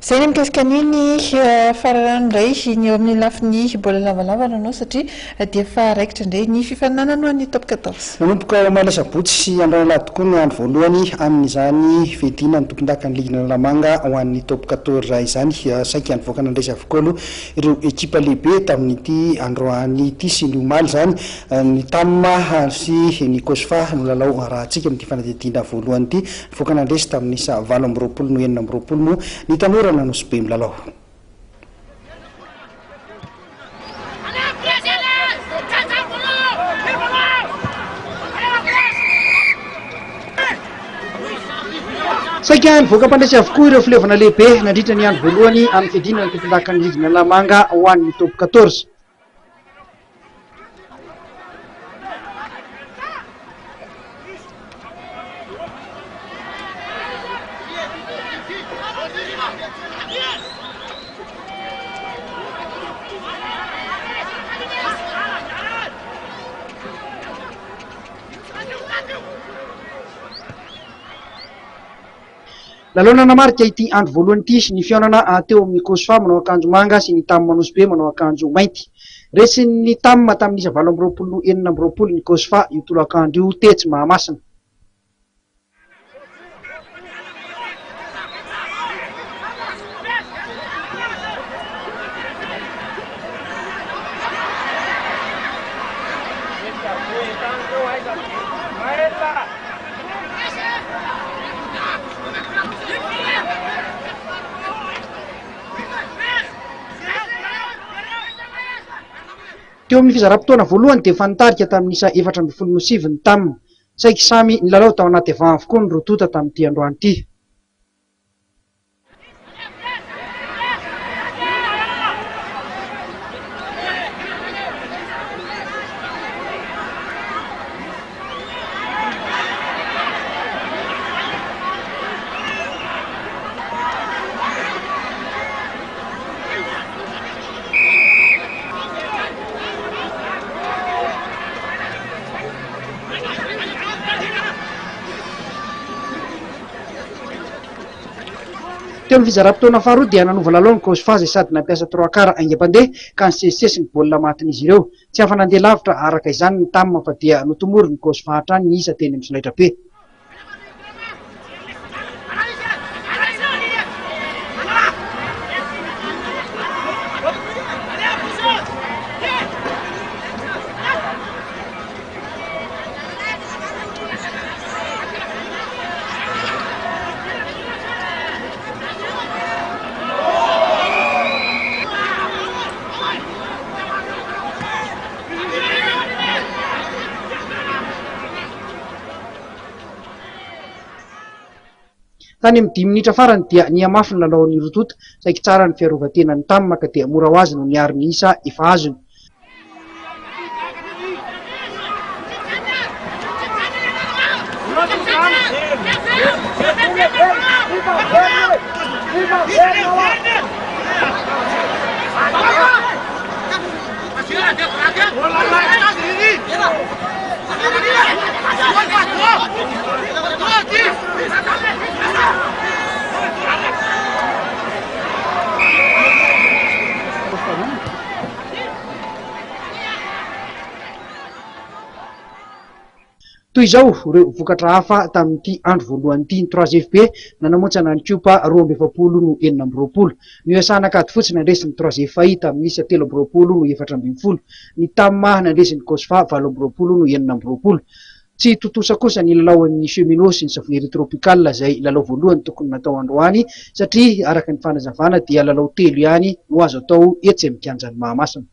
Zay ny mikasika an'iny farany indray ny eo amin'ny lafiny bola lavalava nanao satria dia efa raikitra indray ny fifaninana no an'ny top 14. Manomboka malasabotsy sy androany tokoa ny andro voalohany amin'izany fedina ny tompon-dakan'ny ligina Lamanga ho an'ny top 14 izany saika nivoaka nandraisa avokoa aloha ireo ekipa lehibe tamin'ity androany ity sy ny omaly zany ny Tamma sy ny Kosfa no lalao rahantsika amin'ity fanadihadiana voalohany ity nivoaka nandraisa tamin'isa 20 no 9 moa ny tanora nanosy be milalao. Saika nivoaka mpandraisy avokoa ireo filevana lehibe nandritra ny andro voalohany amin'ny fedina ny tompon-dakan'ny ligina Lamanga ho an'ny top 14. Lalona namarika ity andro voalohany ity ny fihaonana teo amin'ny Kosfa manao akanjo manga sy ny Tamma manosy be manao akanjo mainty. Resin'ny Tamma tamin'isa 20 ny Kosfa io tolo akanjo io tetsy Mahamasina. Teo amin'ny fizara-potoana voalohany dia efa nitarika tamin'isa 4.7 ny Tamma. Saika samy nilalao tao anaty vahana avokoa ny rotota tamin'ity androany ity. Teo amin'ny fizara-potoana faharoa dia nanova lalao ny Kosfa izay sady nampiasa 3 quart aingam-pandeha ka nisesisesy ny baolina matin'izy ireo. Tsy afa nandeha lavitra araka izany ny Tamma fa dia notomory ny Kosfa hatrany ny isa teny amin'ny solaitra be. Tany amin'ny 10 minitra farany dia niamafy ny lalao ny rotota saika tsara ny fiarovan-tena ny Tamma ka dia mora ho azy no niary ny isa efa azony. Toy izao ireo vokatra hafa tamin'ity andro voalohany ity ny 3FP nanamotsana ny Kiopa 2-20 no 9. Ny USA nakady fotsiny nandresy ny 3FI tamin'isa 3-20 no 4-12. Ny Tamma nandresy ny Kosfa 8-20 no 9. Tsy totosa kosa ny lalaon'ny Cheminot sy ny Savonnerie Tropicale izay lalao voalohany tokony natao androany satria araka ny fanazavana dia lalao telo ihany no azo atao etsy amin'ny kianjan'ny Mahamasina.